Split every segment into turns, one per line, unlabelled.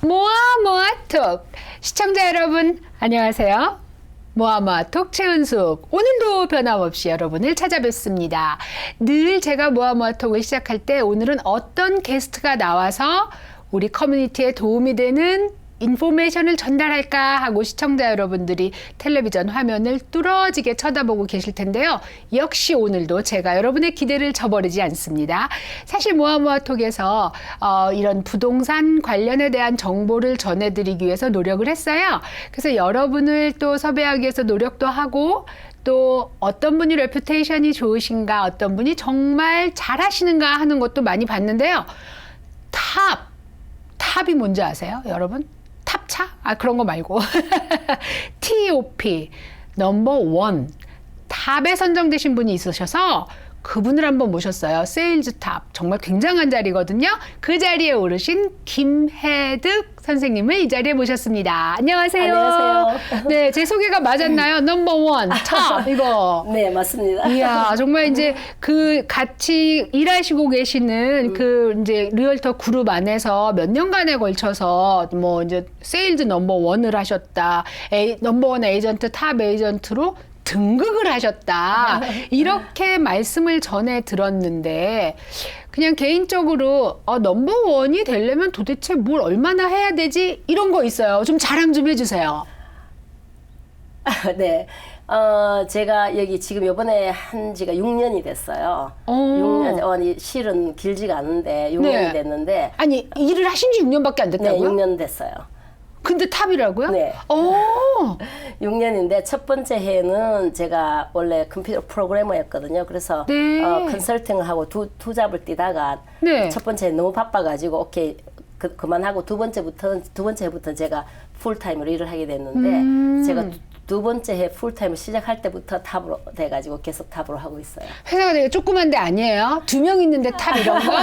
모아모아톡 시청자 여러분 안녕하세요. 모아모아톡 최은숙, 오늘도 변함없이 여러분을 찾아뵙습니다. 늘 제가 모아모아톡을 시작할 때 오늘은 어떤 게스트가 나와서 우리 커뮤니티에 도움이 되는 인포메이션을 전달할까 하고 시청자 여러분들이 텔레비전 화면을 뚫어지게 쳐다보고 계실 텐데요. 역시 오늘도 제가 여러분의 기대를 저버리지 않습니다. 사실 모아모아톡에서 이런 부동산 관련에 대한 정보를 전해드리기 위해서 노력을 했어요. 그래서 여러분을 또 섭외하기 위해서 노력도 하고, 또 어떤 분이 레퓨테이션이 좋으신가, 어떤 분이 정말 잘하시는가 하는 것도 많이 봤는데요. 탑이 뭔지 아세요, 여러분? 탑차? 그런 거 말고. TOP, 넘버 원. 탑에 선정되신 분이 있으셔서 그분을 한번 모셨어요. 세일즈 탑. 정말 굉장한 자리거든요. 그 자리에 오르신 김혜득 선생님을 이 자리에 모셨습니다. 안녕하세요.
안녕하세요.
네, 제 소개가 맞았나요? 넘버 원, 탑, 이거.
네, 맞습니다.
이야, 정말 이제 그 같이 일하시고 계시는 그 이제 리얼터 그룹 안에서 몇 년간에 걸쳐서 뭐 이제 세일즈 넘버 원을 하셨다. 넘버 원 에이전트, 탑 에이전트로 등극을 하셨다. 이렇게 말씀을 전해 들었는데, 그냥 개인적으로 넘버 원이 되려면 도대체 뭘 얼마나 해야 되지? 이런 거 있어요. 좀 자랑 좀 해주세요.
네. 제가 여기 지금 요번에 한 지가 6년이 됐어요. 6년, 실은 길지가 않은데 6년이
네.
됐는데.
아니, 일을 하신 지 6년밖에 안
네,
됐다고요?
6년 됐어요.
근데 탑이라고요?
네.
오.
6년인데 첫 번째 해는 제가 원래 컴퓨터 프로그래머였거든요. 그래서
네.
컨설팅을 하고 두 잡을 뛰다가
네.
첫 번째 너무 바빠가지고 오케이 그만하고 두 번째 해부터는 제가 풀타임으로 일을 하게 됐는데 제가 두 번째 해 풀타임을 시작할 때부터 탑으로 돼가지고 계속 탑으로 하고 있어요.
회사가 되게 조그만 데 아니에요? 2명 있는데 탑 이런 거?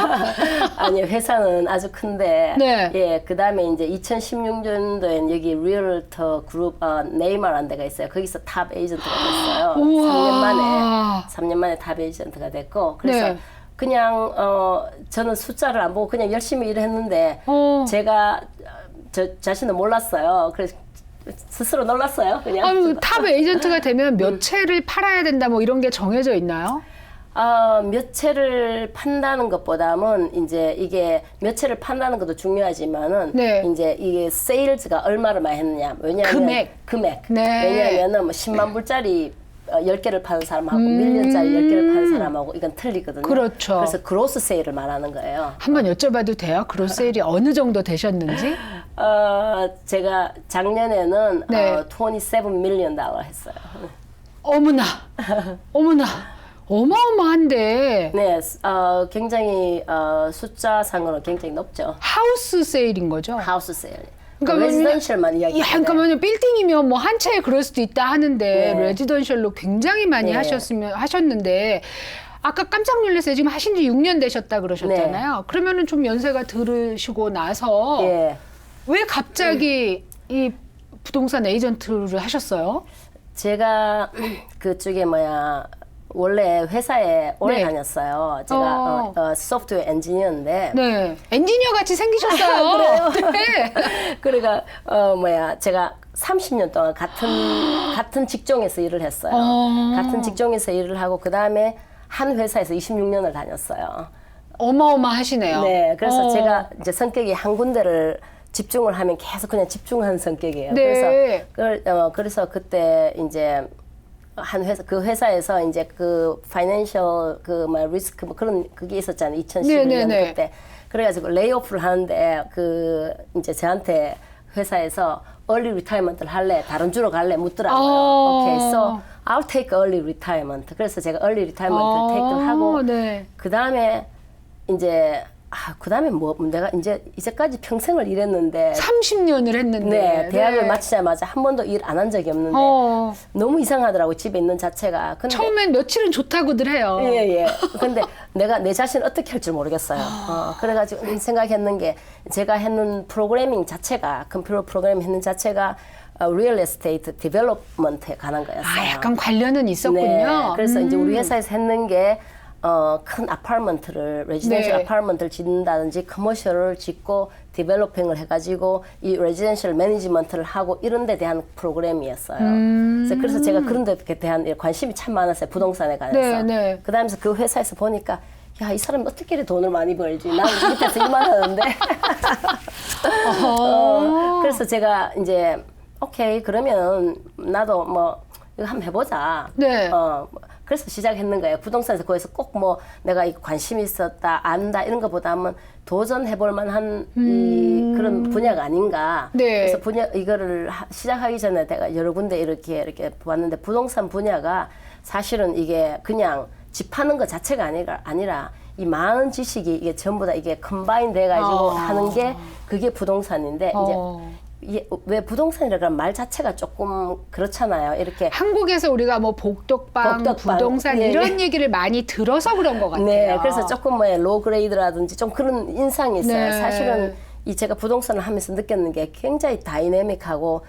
아니요, 회사는 아주 큰데.
네.
예, 그 다음에 이제 2016년도엔 여기 리얼터 그룹, 네이마라는 데가 있어요. 거기서 탑 에이전트가 됐어요.
우와.
3년 만에 탑 에이전트가 됐고. 그래서
네.
그냥, 저는 숫자를 안 보고 그냥 열심히 일을 했는데, 제가 저 자신은 몰랐어요. 그래서 스스로 놀랐어요, 그냥.
아유, 탑 에이전트가 되면 몇 채를 팔아야 된다 뭐 이런 게 정해져 있나요?
몇 채를 판다는 것보다는 이제 이게 몇 채를 판다는 것도 중요하지만은
네.
이제 이게 세일즈가 얼마를 많이 했느냐. 왜냐하면 금액.
네.
왜냐하면은 뭐 10만 불짜리 10개를 파는 사람하고 밀리언짜리 10개를 파는 사람하고 이건 틀리거든요.
그렇죠.
그래서 그로스 세일을 말하는 거예요.
한번 여쭤봐도 돼요? 그로스 세일이 어느 정도 되셨는지?
제가 작년에는
네.
27 밀리언 달러 했어요.
어머나. 어마어마한데.
네, 굉장히 숫자상으로 굉장히 높죠.
하우스 세일인 거죠?
하우스 세일.
그러니까
레지던셜만 이야기하는데.
잠깐만요. 빌딩이면 뭐 한 채에 그럴 수도 있다 하는데
네.
레지던셜로 굉장히 많이
네.
하셨는데, 아까 깜짝 놀랐어요. 지금 하신 지 6년 되셨다 그러셨잖아요. 그러면은 좀 연세가 들으시고 나서
예.
왜 갑자기 이 부동산 에이전트를 하셨어요?
제가 그쪽에 원래 회사에 오래
네.
다녔어요. 제가 소프트웨어 엔지니어인데.
네. 엔지니어 같이 생기셨어요.
그래요?
네.
그러니까 제가 30년 동안 같은 직종에서 일을 했어요. 같은 직종에서 일을 하고 그 다음에 한 회사에서 26년을 다녔어요.
어마어마하시네요.
네, 그래서 제가 이제 성격이 한 군데를 집중을 하면 계속 그냥 집중하는 성격이에요.
네.
그래서 그때 이제 그 회사에서 이제 그 파이낸셜 리스크 그게 있었잖아요. 2011년
네.
그때. 그래가지고 레이오프를 하는데 이제 저한테 회사에서 early retirement를 할래? 다른 주로 갈래? 묻더라고요. 오케이, so I'll take early retirement. 그래서 제가 early retirement를 take 하고
네.
그 다음에 이제 그 다음에 내가 이제까지 평생을 일했는데
30년을 했는데.
네, 대학을 마치자마자 한 번도 일 안 한 적이 없는데 너무 이상하더라고, 집에 있는 자체가. 근데
처음엔 며칠은 좋다고들 해요.
예. 근데 내가 내 자신을 어떻게 할 줄 모르겠어요. 그래가지고 생각했는 게 제가 했는 프로그래밍 자체가 컴퓨터 프로그래밍 했는 자체가 리얼 에스테이트 디벨롭먼트에 관한 거였어요.
약간 관련은 있었군요.
네, 그래서 이제 우리 회사에서 했는 게 큰 아파트먼트를 레지던셜
네.
아파트먼트를 짓는다든지 커머셜을 짓고 디벨로핑을 해가지고 이 레지던셜 매니지먼트를 하고 이런 데 대한 프로그램이었어요. 그래서 제가 그런 데 대한 관심이 참 많았어요. 부동산에 관해서.
네, 네.
그다음에 그 회사에서 보니까 야, 이 사람이 어떻게 이렇게 돈을 많이 벌지? 나는 밑에서 일만 하는데. 그래서 제가 이제 오케이 그러면 나도 뭐 이거 한번 해보자.
네.
그래서 시작했는 거예요. 부동산에서 거기서 꼭 뭐 내가 이 관심이 있었다, 안다 이런 것보다는 도전해볼 만한 이 그런 분야가 아닌가.
네.
그래서 이거를 시작하기 전에 내가 여러 군데 이렇게 보았는데 부동산 분야가 사실은 이게 그냥 집 파는 것 자체가 아니라 이 많은 지식이 이게 전부 다 이게 컴바인 돼가지고 하는 게 그게 부동산인데 이제 왜 부동산이라고 하면 말 자체가 조금 그렇잖아요. 이렇게
한국에서 우리가 뭐 복덕방, 부동산
예,
이런 얘기를 많이 들어서 그런 것 같아요.
네, 그래서 조금 뭐 로우 그레이드라든지 좀 그런 인상이 있어요.
네.
사실은 이 제가 부동산을 하면서 느꼈는 게 굉장히 다이내믹하고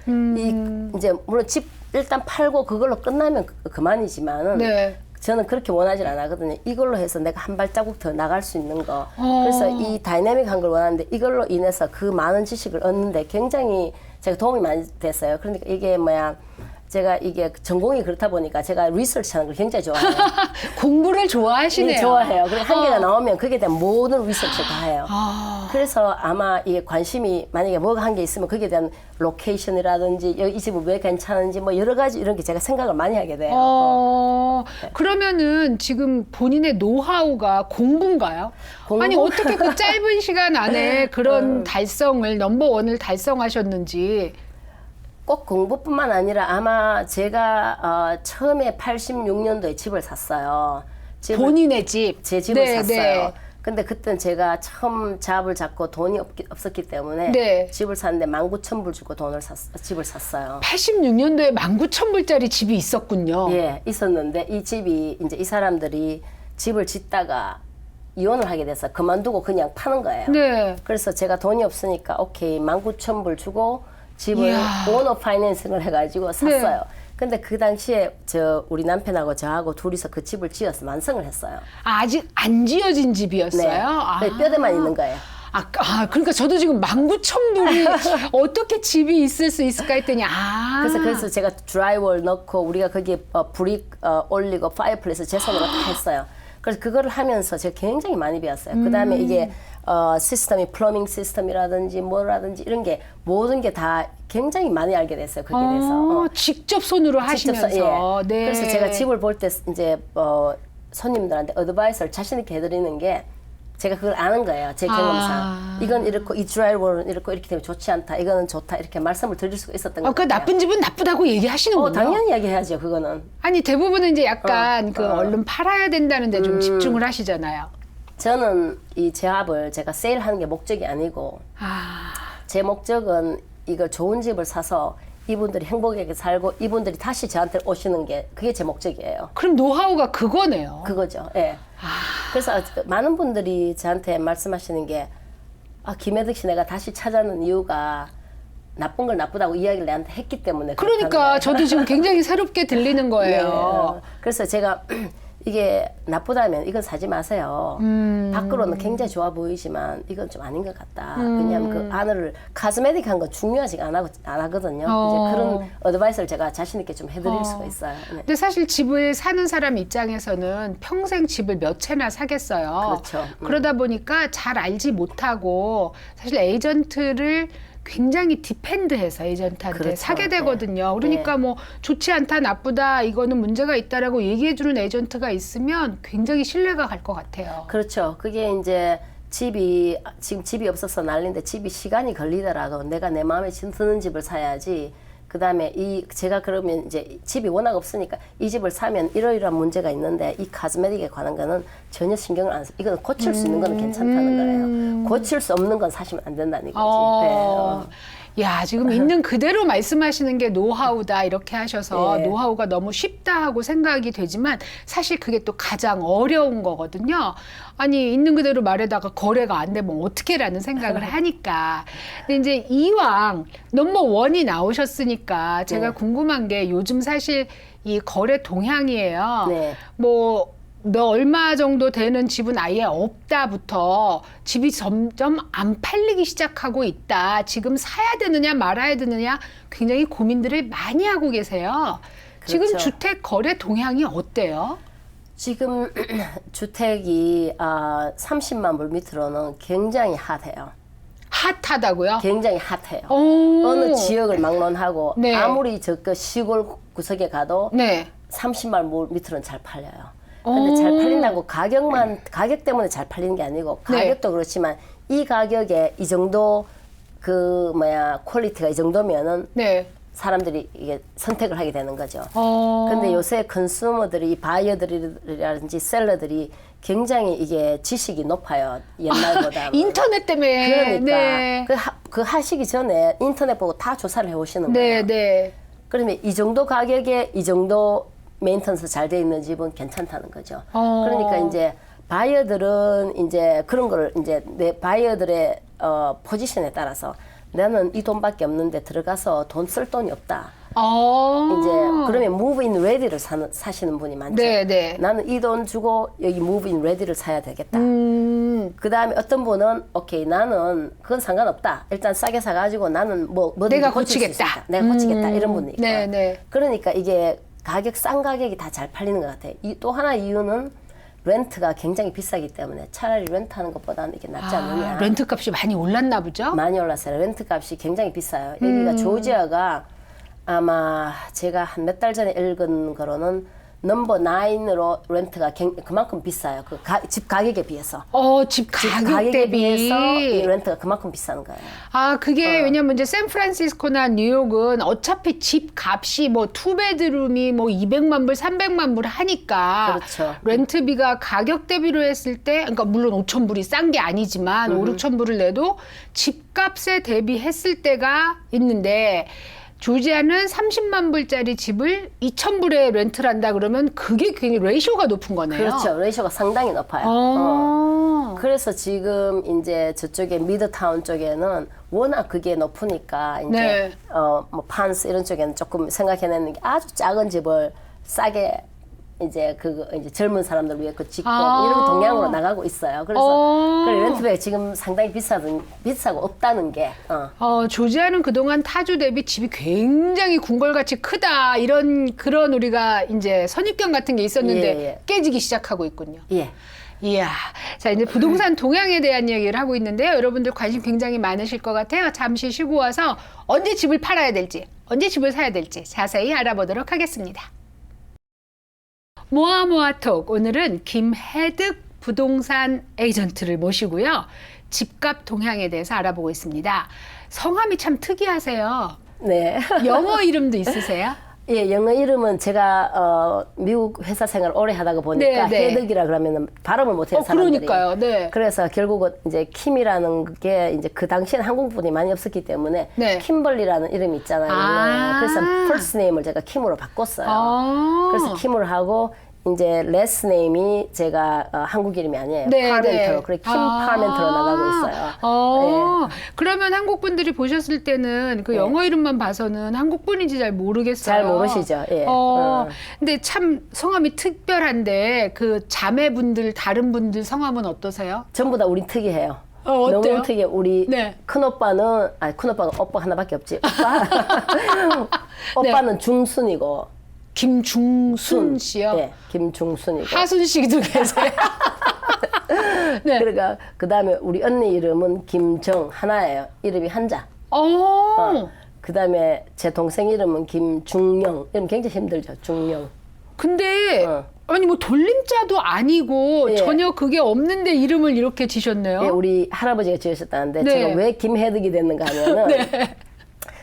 이제 물론 집 일단 팔고 그걸로 끝나면 그만이지만은
네.
저는 그렇게 원하지 않거든요. 이걸로 해서 내가 한 발자국 더 나갈 수 있는 거. 그래서 이 다이내믹한 걸 원하는데 이걸로 인해서 그 많은 지식을 얻는데 굉장히 제가 도움이 많이 됐어요. 그러니까 이게 제가 이게 전공이 그렇다 보니까 제가 리서치하는 걸 굉장히 좋아해요.
공부를 좋아하시네요.
네, 좋아해요. 그리고 한 개가 나오면 거기에 대한 모든 리서치를 다 해요. 그래서 아마 이게 관심이 만약에 뭐가 한 개 있으면 거기에 대한 로케이션이라든지 이 집은 왜 괜찮은지 뭐 여러 가지 이런 게 제가 생각을 많이 하게 돼요.
그러면은 지금 본인의 노하우가 공부인가요?
공부?
아니 어떻게 그 짧은 시간 안에 그런 달성을 넘버원을 달성하셨는지.
꼭 공부뿐만 아니라 아마 제가 처음에 86년도에 집을 샀어요.
본인의 집.
제 집을
네,
샀어요.
네.
근데 그때는 제가 처음 잡을 잡고 돈이 없었기 때문에
네.
집을 샀는데 19,000불 주고 집을 샀어요.
86년도에 19,000불짜리 집이 있었군요.
예, 있었는데 이 집이 이제 이 사람들이 집을 짓다가 이혼을 하게 돼서 그만두고 그냥 파는 거예요.
네.
그래서 제가 돈이 없으니까 오케이 19,000불 주고 집을
이야.
오너 파이낸싱을 해가지고 샀어요. 근데 그 당시에 우리 남편하고 저하고 둘이서 그 집을 지어서 완성을 했어요.
아직 안 지어진 집이었어요?
네.
아.
뼈대만 있는 거예요.
그러니까 저도 지금 19,000불이 어떻게 집이 있을 수 있을까 했더니
그래서 제가 드라이월 넣고 우리가 거기에 브릭 올리고 파이어플레이스 제 손으로 다 했어요. 그래서 그거를 하면서 제가 굉장히 많이 배웠어요. 그다음에 이게 시스템이 플러밍 시스템이라든지 뭐라든지 이런 게 모든 게 다 굉장히 많이 알게 됐어요. 거기에 대해서.
직접 손으로
직접
하시면서.
예.
네.
그래서 제가 집을 볼 때 이제 손님들한테 어드바이스를 자신 있게 해드리는 게 제가 그걸 아는 거예요. 제 경험상. 이건 이렇고 이 드라이버는 이렇고 이렇게 되면 좋지 않다. 이거는 좋다. 이렇게 말씀을 드릴 수가 있었던 거예요.
그 나쁜 집은 나쁘다고 얘기하시는군요.
당연히 이야기해야죠. 그거는.
아니 대부분은 이제 약간 얼른 팔아야 된다는 데 좀 집중을 하시잖아요.
저는 이 제압을 제가 세일하는 게 목적이 아니고 제 목적은 이걸 좋은 집을 사서 이분들이 행복하게 살고 이분들이 다시 저한테 오시는 게 그게 제 목적이에요.
그럼 노하우가 그거네요.
그거죠. 예. 그래서 많은 분들이 저한테 말씀하시는 게 김혜득 씨 내가 다시 찾아는 이유가 나쁜 걸 나쁘다고 이야기를 내한테 했기 때문에
그러니까 저도 지금 굉장히 새롭게 들리는 거예요.
그래서 제가 이게 나쁘다면 이건 사지 마세요. 밖으로는 굉장히 좋아 보이지만 이건 좀 아닌 것 같다. 왜냐하면 그 안을 카스메틱한 건 중요하지 안 하거든요. 이제 그런 어드바이스를 제가 자신 있게 좀 해드릴 수가 있어요. 네.
근데 사실 집을 사는 사람 입장에서는 평생 집을 몇 채나 사겠어요.
그렇죠.
그러다 보니까 잘 알지 못하고 사실 에이전트를 굉장히 디펜드해서 에이전트한테
그렇죠.
사게 되거든요. 그러니까 뭐 좋지 않다, 나쁘다, 이거는 문제가 있다라고 얘기해주는 에이전트가 있으면 굉장히 신뢰가 갈 것 같아요.
그렇죠. 그게 이제 지금 집이 없어서 난리인데 집이 시간이 걸리더라도 내가 내 마음에 드는 집을 사야지. 그다음에 제가 그러면 이제 집이 워낙 없으니까 이 집을 사면 이러이러한 문제가 있는데 이 카스메틱에 관한 거는 전혀 신경을 안 써. 이거는 고칠 수 있는 거는 괜찮다는 거예요. 고칠 수 없는 건 사시면 안 된다는 거지.
야, 지금 있는 그대로 말씀하시는 게 노하우다 이렇게 하셔서 노하우가 너무 쉽다 하고 생각이 되지만 사실 그게 또 가장 어려운 거거든요. 아니 있는 그대로 말에다가 거래가 안 되면 어떻게라는 생각을 하니까. 근데 이제 이왕 넘버원이 나오셨으니까 제가 궁금한 게 요즘 사실 이 거래 동향이에요. 뭐 너 얼마 정도 되는 집은 아예 없다부터 집이 점점 안 팔리기 시작하고 있다. 지금 사야 되느냐 말아야 되느냐 굉장히 고민들을 많이 하고 계세요. 지금
그렇죠.
주택 거래 동향이 어때요?
지금 주택이 30만 불 밑으로는 굉장히 핫해요.
핫하다고요?
굉장히 핫해요.
오.
어느 지역을 막론하고
네.
아무리 저 시골 구석에 가도
네.
30만 불 밑으로는 잘 팔려요. 근데 잘 팔린다고 가격 때문에 잘 팔리는 게 아니고
네.
가격도 그렇지만 이 가격에 이 정도 퀄리티가 이 정도면은
네.
사람들이 이게 선택을 하게 되는 거죠.
어.
근데 요새 컨슈머들이, 이 바이어들이라든지 셀러들이 굉장히 이게 지식이 높아요. 옛날보다.
인터넷 때문에.
그러니까
네.
그 하시기 전에 인터넷 보고 다 조사를 해오시는
네,
거예요.
네.
그러면 이 정도 가격에 이 정도 메인턴스 잘 돼 있는 집은 괜찮다는 거죠. 그러니까 이제 바이어들은 이제 그런 거를 이제 내 바이어들의 포지션에 따라서 나는 이 돈밖에 없는데 들어가서 돈 쓸 돈이 없다. 이제 그러면 move in ready를 사시는 분이 많죠.
네, 네.
나는 이 돈 주고 여기 move in ready를 사야 되겠다. 그 다음에 어떤 분은 오케이 나는 그건 상관없다. 일단 싸게 사가지고 나는 뭐든지
내가
고칠 수
고치겠다.
있으니까. 내가 고치겠다 이런 분이 있고.
네, 네.
그러니까 이게 싼 가격이 다 잘 팔리는 것 같아요. 또 하나 이유는 렌트가 굉장히 비싸기 때문에 차라리 렌트하는 것보다는 이게 낫지 않느냐.
렌트 값이 많이 올랐나 보죠?
많이 올랐어요. 렌트 값이 굉장히 비싸요. 여기가 조지아가 아마 제가 한 몇 달 전에 읽은 거로는 넘버 9으로 렌트가 그만큼 비싸요. 집 가격에 비해서.
집 가격
가격에
대비.
비해서 이 렌트가 그만큼 비싼 거예요.
그게 왜냐면 이제 샌프란시스코나 뉴욕은 어차피 집 값이 뭐 투베드룸이 뭐 200만 불, 300만 불 하니까
그렇죠.
렌트비가 가격 대비로 했을 때 그러니까 물론 5천 불이 싼 게 아니지만 5, 6천 불을 내도 집값에 대비했을 때가 있는데 조지아는 30만 불짜리 집을 2천 불에 렌트를 한다 그러면 그게 굉장히 레이쇼가 높은 거네요.
그렇죠. 레이쇼가 상당히 높아요. 그래서 지금 이제 저쪽에 미드타운 쪽에는 워낙 그게 높으니까 이제
네.
뭐 판스 이런 쪽에는 조금 생각해내는 게 아주 작은 집을 싸게 이제 이제 젊은 사람들 위해 짓고 이런 동향으로 나가고 있어요. 그래서 렌트비가 지금 상당히 비싸고 없다는 게.
조지아는 그동안 타주 대비 집이 굉장히 궁궐같이 크다 그런 우리가 이제 선입견 같은 게 있었는데
예.
깨지기 시작하고 있군요.
예.
이야, 자 이제 부동산 동향에 대한 이야기를 하고 있는데요. 여러분들 관심 굉장히 많으실 것 같아요. 잠시 쉬고 와서 언제 집을 팔아야 될지, 언제 집을 사야 될지 자세히 알아보도록 하겠습니다. 모아모아톡 오늘은 김혜득 부동산 에이전트를 모시고요. 집값 동향에 대해서 알아보고 있습니다. 성함이 참 특이하세요.
네.
영어 이름도 있으세요?
예, 영어 이름은 제가 미국 회사 생활 오래 하다가 보니까
네, 네.
헤득이라 그러면은 발음을 못해요 사람들이.
그러니까요. 네.
그래서 결국은 이제 킴이라는 게 이제 그 당시에는 한국 분이 많이 없었기 때문에
네.
킴벌리라는 이름이 있잖아요. 그래서 first name을 제가 킴으로 바꿨어요. 그래서 킴으로 하고 이제 last name이 제가 한국 이름이 아니에요.
네,
파멘터로.
네.
그래 킴 파멘터로 나가고 있어요.
그러면 한국 분들이 보셨을 때는 그 영어 이름만 봐서는 한국 분인지 잘 모르겠어요.
잘 모르시죠. 예.
근데 참 성함이 특별한데 그 자매분들 다른 분들 성함은 어떠세요?
전부 다 우리 특이해요.
어때요?
너무 특이해. 우리
네.
큰 오빠는 큰 오빠가 오빠 하나밖에 없지. 오빠는 중순이고.
김중순 씨요?
네, 김중순이고.
하순 씨도 계세요? 네.
그러니까 그 다음에 우리 언니 이름은 김정 하나예요. 이름이 한자. 그 다음에 제 동생 이름은 김중영. 이름 굉장히 힘들죠. 중영.
근데 아니 뭐 돌림자도 아니고
예.
전혀 그게 없는데 이름을 이렇게 지셨네요.
예, 우리 할아버지가 지으셨다는데
네.
제가 왜 김혜득이 됐는가 하면은
네.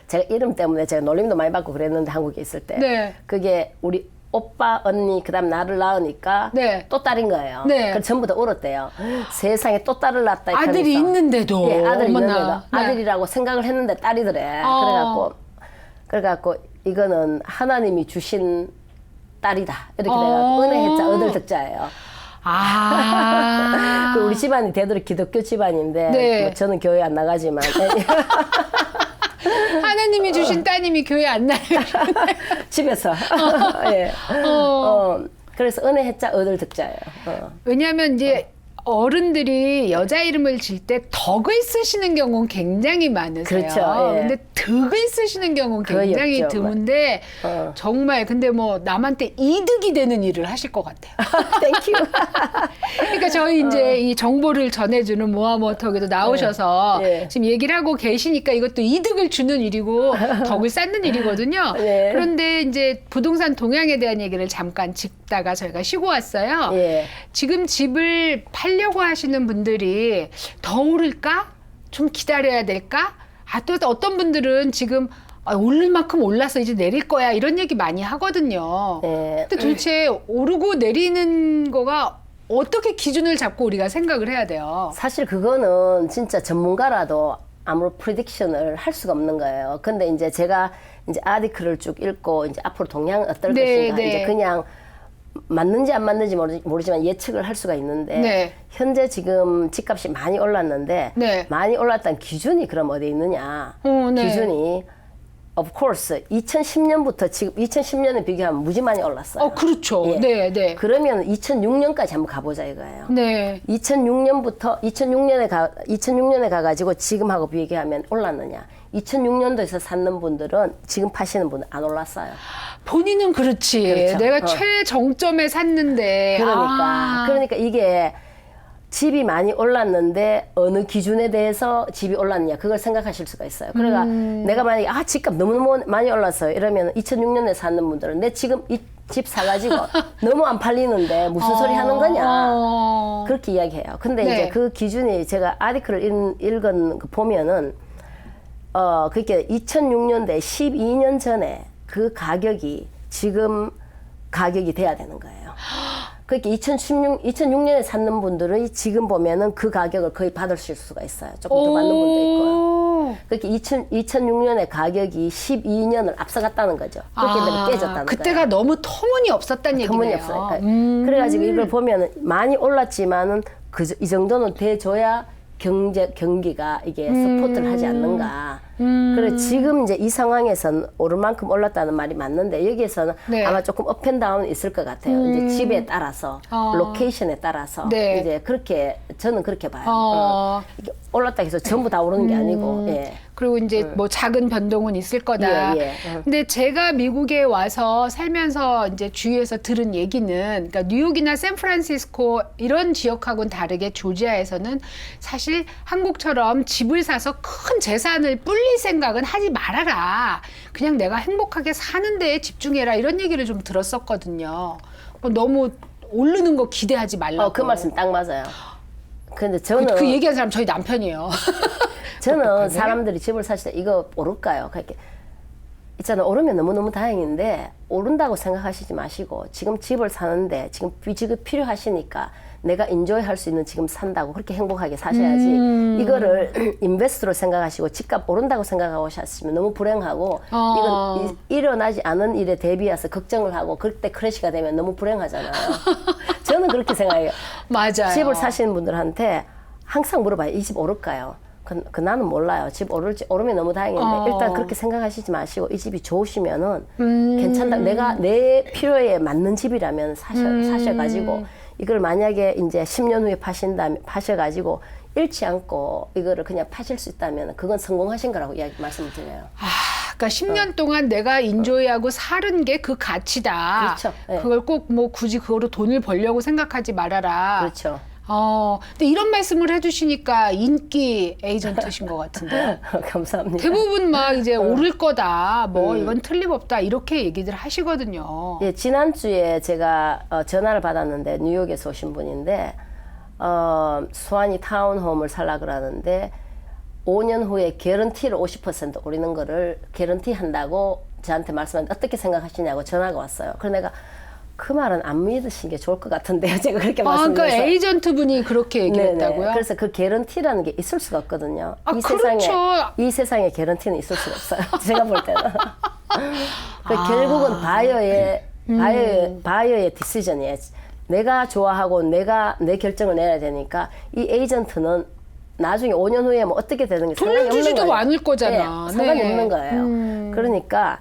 제가 이름 때문에 제가 놀림도 많이 받고 그랬는데 한국에 있을 때
네.
그게 우리 오빠 언니 그다음 나를 낳으니까
네.
또 딸인 거예요.
네.
그래서 전부 다 울었대요. 세상에 또 딸을 낳았다.
아들이
이러면서.
있는데도.
예, 아들이
어머나.
있는데도
네.
아들이라고 생각을 했는데 딸이더래. 그래갖고 이거는 하나님이 주신 딸이다 이렇게 돼가지고 은혜해자 얻을득자예요. 그 우리 집안이 대대로 기독교 집안인데
네.
뭐 저는 교회 안 나가지만
하나님이 주신 따님이 교회 안 나요.
집에서 예. 그래서 은혜 해자 얻을 득자예요.
왜냐하면 이제 어른들이 여자 이름을 질 때 덕을 쓰시는 경우는 굉장히 많으세요.
그렇죠. 예.
근데 득을 쓰시는 경우는
거의
굉장히
없죠.
드문데
어.
정말 근데 뭐 남한테 이득이 되는 일을 하실 것 같아요.
땡큐.
그러니까 저희 이제 이 정보를 전해주는 모아모토에도 나오셔서
예.
지금 얘기를 하고 계시니까 이것도 이득을 주는 일이고 덕을 쌓는 일이거든요.
예.
그런데 이제 부동산 동향에 대한 얘기를 잠깐 짚다가 저희가 쉬고 왔어요.
예.
지금 집을 팔려고 하시는 분들이 더 오를까? 좀 기다려야 될까? 또 어떤 분들은 지금 오를 만큼 올라서 이제 내릴 거야 이런 얘기 많이 하거든요.
예.
근데 도대체 오르고 내리는 거가 어떻게 기준을 잡고 우리가 생각을 해야 돼요?
사실 그거는 진짜 전문가라도 아무런 프리딕션을 할 수가 없는 거예요. 근데 이제 제가 이제 아티클을 쭉 읽고 이제 앞으로 동향은 어떨
네,
것인가
네.
이제 그냥 맞는지 안 맞는지 모르지만 예측을 할 수가 있는데
네.
현재 지금 집값이 많이 올랐는데
네.
많이 올랐다는 기준이 그럼 어디에 있느냐?
네.
기준이 of course 2010년부터 지금 2010년에 비교하면 무지 많이 올랐어요.
그렇죠.
예.
네, 네.
그러면 2006년까지 한번 가보자 이거예요.
네.
2006년에 가가지고 지금하고 비교하면 올랐느냐? 2006년도에서 샀는 분들은 지금 파시는 분은 안 올랐어요.
본인은 그렇지.
그렇죠.
내가 최정점에 샀는데.
그러니까 이게 집이 많이 올랐는데 어느 기준에 대해서 집이 올랐냐 그걸 생각하실 수가 있어요. 그러니까 내가 만약에 집값 너무너무 많이 올랐어요. 이러면 2006년에 샀는 분들은 내 지금 이 집 사가지고 너무 안 팔리는데 무슨 소리 하는 거냐 그렇게 이야기해요. 근데
네.
이제 그 기준이 제가 아티클을 읽은 거 보면은 그게 2006년대 12년 전에 그 가격이 지금 가격이 돼야 되는 거예요. 그러니까 2006년에 샀는 분들은 지금 보면은 그 가격을 거의 받으실 수가 있어요. 조금 더 받는 분도 있고요. 그렇게 2006년에 가격이 12년을 앞서갔다는 거죠. 그렇게 되면 깨졌다는
그때가
거예요.
너무 터무니없었다는 얘기네요.
터무니없어요. 그래가지고 이걸 보면은 많이 올랐지만은 이 정도는 돼줘야 경기가 이게 서포트를 하지 않는가. 그래 지금 이제 이 상황에서는 오를 만큼 올랐다는 말이 맞는데 여기에서는
네.
아마 조금 업앤다운이 있을 것 같아요. 이제 집에 따라서 로케이션에 따라서
네.
이제 그렇게 저는 그렇게 봐요. 이게 올랐다 해서 전부 다 오르는 게 아니고. 예.
그리고 이제 뭐 작은 변동은 있을 거다.
예.
근데 제가 미국에 와서 살면서 이제 주위에서 들은 얘기는, 그러니까 뉴욕이나 샌프란시스코 이런 지역하고는 다르게 조지아에서는 사실 한국처럼 집을 사서 큰 재산을 불릴 생각은 하지 말아라. 그냥 내가 행복하게 사는 데에 집중해라. 이런 얘기를 좀 들었었거든요. 너무 오르는 거 기대하지 말라고.
그 말씀 딱 맞아요. 근데 저는
그 얘기한 사람 저희 남편이에요.
저는 사람들이 집을 사실 때 이거 오를까요? 그렇게 있잖아 오르면 너무너무 다행인데 오른다고 생각하시지 마시고 지금 집을 사는데 지금 필요하시니까 내가 인조이 할 수 있는 지금 산다고 그렇게 행복하게 사셔야지 이거를 인베스트로 생각하시고 집값 오른다고 생각하고 사시면 너무 불행하고 이건 일어나지 않은 일에 대비해서 걱정을 하고 그때 크래시가 되면 너무 불행하잖아요. 저는 그렇게 생각해요.
맞아요.
집을 사시는 분들한테 항상 물어봐요. 이 집 오를까요? 그 나는 몰라요. 집 오르면 너무 다행인데 일단 그렇게 생각하시지 마시고 이 집이 좋으시면은 괜찮다. 내 필요에 맞는 집이라면 사셔가지고 이걸 만약에 이제 10년 후에 파셔가지고 잃지 않고 이거를 그냥 파실 수 있다면 그건 성공하신 거라고 말씀을 드려요.
그러니까 10년 동안 내가 인조이하고 사는 게 그 가치다.
그렇죠. 네.
그걸 꼭 뭐 굳이 그거로 돈을 벌려고 생각하지 말아라.
그렇죠.
근데 이런 말씀을 해주시니까 인기 에이전트신 것 같은데.
감사합니다.
대부분 막 이제 오를 거다. 뭐 이건 틀림없다. 이렇게 얘기들 하시거든요.
예, 지난주에 제가 전화를 받았는데 뉴욕에서 오신 분인데 수완이 타운홈을 살라 그러는데 5년 후에 개런티를 50% 오르는 거를 개런티 한다고 저한테 말씀하는데 어떻게 생각하시냐고 전화가 왔어요. 그래서 내가 그 말은 안 믿으신 게 좋을 것 같은데요. 제가 그렇게 말씀드려서.
그러니까 에이전트 분이 그렇게 얘기했다고요?
네네. 그래서 그 개런티라는 게 있을 수가 없거든요.
그렇죠.
이 세상에 개런티는 있을 수가 없어요. 제가 볼 때는. 결국은 바이어의 디시전이에요. 내가 좋아하고 내 결정을 내야 되니까 이 에이전트는 나중에 5년 후에 뭐 어떻게 되는 게 상관이 없는
돌려주지도
거예요.
않을 거잖아.
네, 상관이
네.
없는 거예요. 그러니까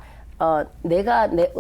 내가 내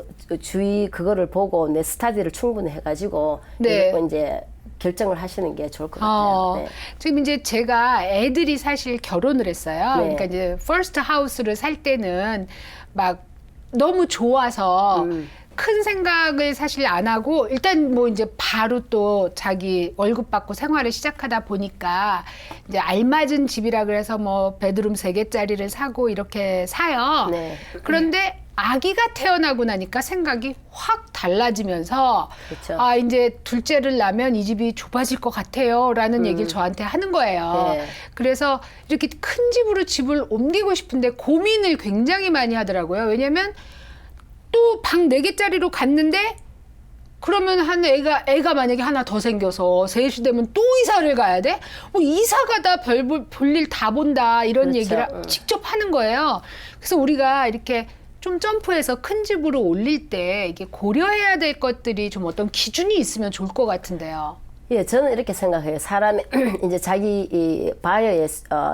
주위 그거를 보고 내 스타디를 충분히 해가지고
네.
이제 결정을 하시는 게 좋을 것 같아요. 네.
지금 이제 제가 애들이 사실 결혼을 했어요.
네.
그러니까 이제 퍼스트 하우스를 살 때는 막 너무 좋아서 큰 생각을 사실 안 하고 일단 뭐 이제 바로 또 자기 월급 받고 생활을 시작하다 보니까 이제 알맞은 집이라 그래서 뭐 베드룸 3개짜리를 사고 이렇게 사요.
네.
그런데 아기가 태어나고 나니까 생각이 확 달라지면서
그렇죠.
아 이제 둘째를 낳으면 이 집이 좁아질 것 같아요라는 얘기를 저한테 하는 거예요.
네.
그래서 이렇게 큰 집으로 집을 옮기고 싶은데 고민을 굉장히 많이 하더라고요. 왜냐면 또 방 4개짜리로 갔는데 그러면 애가 만약에 하나 더 생겨서 셋이 되면 또 이사를 가야 돼? 뭐 이사 가다 볼일 다 본다 이런
그렇죠.
얘기를 직접 하는 거예요. 그래서 우리가 이렇게 좀 점프해서 큰 집으로 올릴 때 이게 고려해야 될 것들이 좀 어떤 기준이 있으면 좋을 것 같은데요.
예, 저는 이렇게 생각해요. 사람이 이제 자기 이 바이어의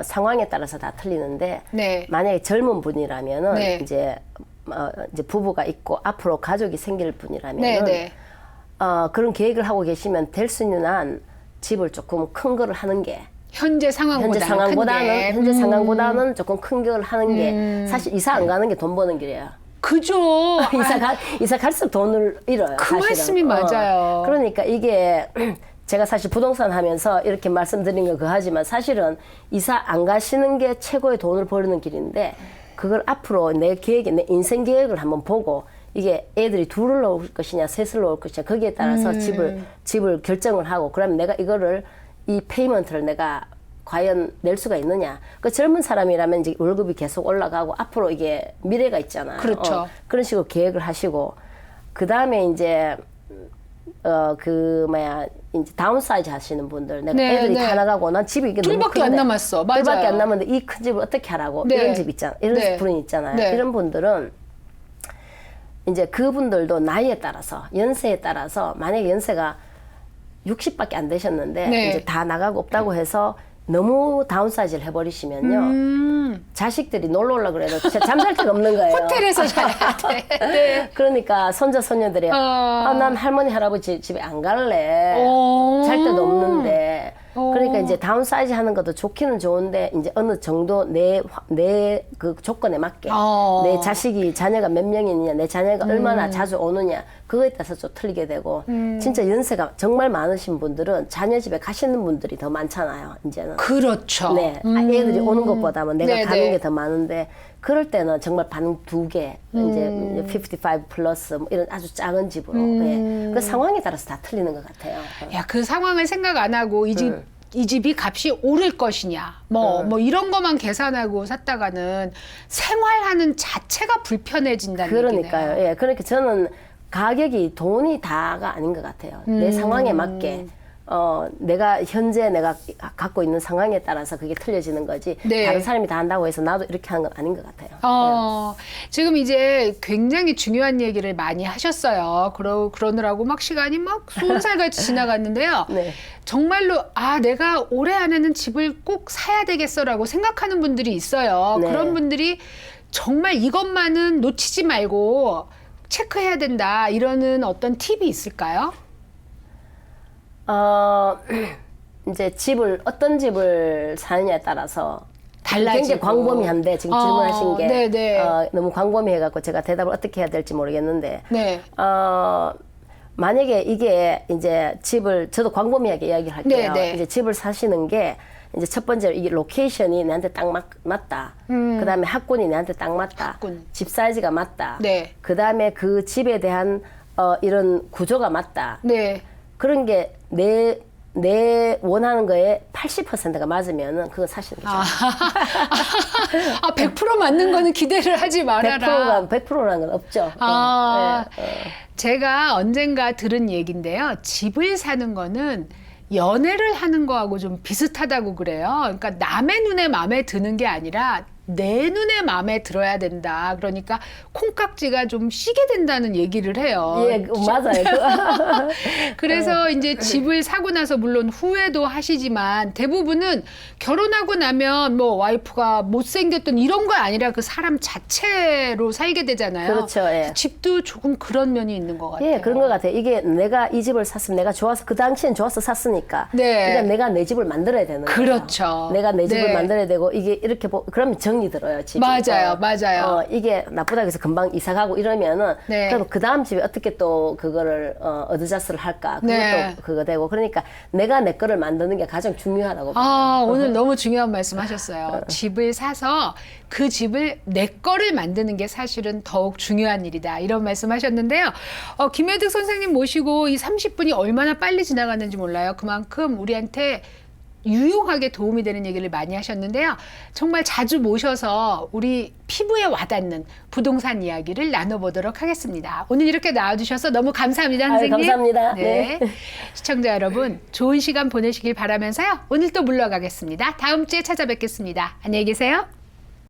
상황에 따라서 다 틀리는데
네.
만약에 젊은 분이라면은
네.
이제 부부가 있고 앞으로 가족이 생길 분이라면은
네, 네.
그런 계획을 하고 계시면 될 수 있는 한 집을 조금 큰 거를 하는 게
현재 상황보다는
현재 상황보다는 조금 큰 걸 하는 게 사실 이사 안 가는 게 돈 버는 길이에요.
그죠.
이사 갈수록 돈을 잃어요.
그
사실은.
말씀이 맞아요.
그러니까 이게 제가 사실 부동산 하면서 이렇게 말씀드린 거 하지만 사실은 이사 안 가시는 게 최고의 돈을 버는 길인데 그걸 앞으로 내 계획에 내 인생 계획을 한번 보고 이게 애들이 둘을 놓을 것이냐 셋을 놓을 것이냐 거기에 따라서 집을 결정을 하고 그러면 내가 이거를 이 페이먼트를 내가 과연 낼 수가 있느냐. 그 젊은 사람이라면 이제 월급이 계속 올라가고 앞으로 이게 미래가 있잖아요.
그렇죠.
그런 식으로 계획을 하시고 그 다음에 이제 이제 다운사이즈 하시는 분들 내가
네,
애들이
네.
다 나가고 난 집이 이게 너무
둘밖에 안
큰데
남았어. 맞아요.
둘밖에 안 남았는데 이 큰 집을 어떻게 하라고
네.
이런 집 있잖아. 이런
네.
분이 있잖아요.
네.
이런 분들은 이제 그분들도 나이에 따라서 연세에 따라서 만약에 연세가 60밖에 안 되셨는데
네.
이제 다 나가고 없다고 해서 너무 다운사이즈를 해버리시면요. 자식들이 놀러 오려고 그래도 잠잘 데가 없는 거예요.
호텔에서 자야 돼. 네.
그러니까 손자 손녀들이 난 할머니 할아버지 집에 안 갈래. 잘 데도 없는데. 그러니까 이제 다운사이즈 하는 것도 좋기는 좋은데 이제 어느 정도 내 그 조건에 맞게 내 자녀가 몇 명이냐 내 자녀가 얼마나 자주 오느냐 그거에 따라서 좀 틀리게 되고 진짜 연세가 정말 많으신 분들은 자녀 집에 가시는 분들이 더 많잖아요 이제는.
그렇죠.
네, 애들이 오는 것보다는 내가
네,
가는
네.
게 더 많은데 그럴 때는 정말 방 2개 이제 55 플러스 뭐 이런 아주 작은 집으로 네. 그 상황에 따라서 다 틀리는 것 같아요.
야, 그 상황을 생각 안 하고 이 집이 값이 오를 것이냐, 뭐 이런 것만 계산하고 샀다가는 생활하는 자체가 불편해진다는
그러니까요.
얘기네요.
예, 그러니까 저는 가격이 돈이 다가 아닌 것 같아요. 내 상황에 맞게. 내가 현재 내가 갖고 있는 상황에 따라서 그게 틀려지는 거지.
네.
다른 사람이 다 한다고 해서 나도 이렇게 하는 건 아닌 것 같아요.
지금 이제 굉장히 중요한 얘기를 많이 하셨어요. 그러느라고 막 시간이 막 쏜살같이 지나갔는데요.
네.
정말로 내가 올해 안에는 집을 꼭 사야 되겠어라고 생각하는 분들이 있어요.
네.
그런 분들이 정말 이것만은 놓치지 말고 체크해야 된다. 이러는 어떤 팁이 있을까요?
이제 어떤 집을 사느냐에 따라서
달라지고.
굉장히 광범위한데 지금 질문하신 게
네네.
너무 광범위해갖고 제가 대답을 어떻게 해야 될지 모르겠는데
네.
만약에 이게 이제 저도 광범위하게 이야기를 할게요.
네네.
이제 집을 사시는 게 이제 첫 번째로 이게 로케이션이 내한테 딱 맞다. 그 다음에 학군이 내한테 딱 맞다.
학군.
집 사이즈가 맞다.
네.
그 다음에 그 집에 대한 이런 구조가 맞다.
네. 그런
게 내 원하는 거에 80%가 맞으면은 그거 사시는 거죠.
100% 맞는 거는 기대를 하지 말아라.
100%라는 건 없죠.
제가 언젠가 들은 얘기인데요. 집을 사는 거는 연애를 하는 거하고 좀 비슷하다고 그래요. 그러니까 남의 눈에 마음에 드는 게 아니라 내 눈에 마음에 들어야 된다. 그러니까 콩깍지가 좀 쉬게 된다는 얘기를 해요.
예, 맞아요.
그래서 이제 집을 사고 나서 물론 후회도 하시지만 대부분은 결혼하고 나면 뭐 와이프가 못생겼던 이런 거 아니라 그 사람 자체로 살게 되잖아요.
그렇죠. 예.
집도 조금 그런 면이 있는 것 같아요.
예, 그런 것 같아요. 이게 내가 이 집을 샀으면 내가 좋아서 그 당시엔 좋아서 샀으니까.
네.
그러니까 내가 내 집을 만들어야 되는 거예요.
그렇죠.
내가 내 집을
네.
만들어야 되고 이게 이렇게 그러면 정이 들어요. 집이.
맞아요, 맞아요.
이게 나쁘다고 해서 금방 이사 가고 이러면은
네.
그럼 그 다음 집에 어떻게 또 그거를 어드저스를 할까? 그것도
네.
그거 되고 그러니까 내가 내 거를 만드는 게 가장 중요하다고 봐요.
아, 오늘 너무 중요한 말씀 하셨어요. 집을 사서 그 집을 내 거를 만드는 게 사실은 더욱 중요한 일이다. 이런 말씀 하셨는데요. 김혜득 선생님 모시고 이 30분이 얼마나 빨리 지나갔는지 몰라요. 그만큼 우리한테 유용하게 도움이 되는 얘기를 많이 하셨는데요. 정말 자주 모셔서 우리 피부에 와닿는 부동산 이야기를 나눠보도록 하겠습니다. 오늘 이렇게 나와주셔서 너무 감사합니다, 선생님.
감사합니다.
네. 시청자 여러분, 좋은 시간 보내시길 바라면서요. 오늘 또 물러가겠습니다. 다음 주에 찾아뵙겠습니다. 안녕히 계세요.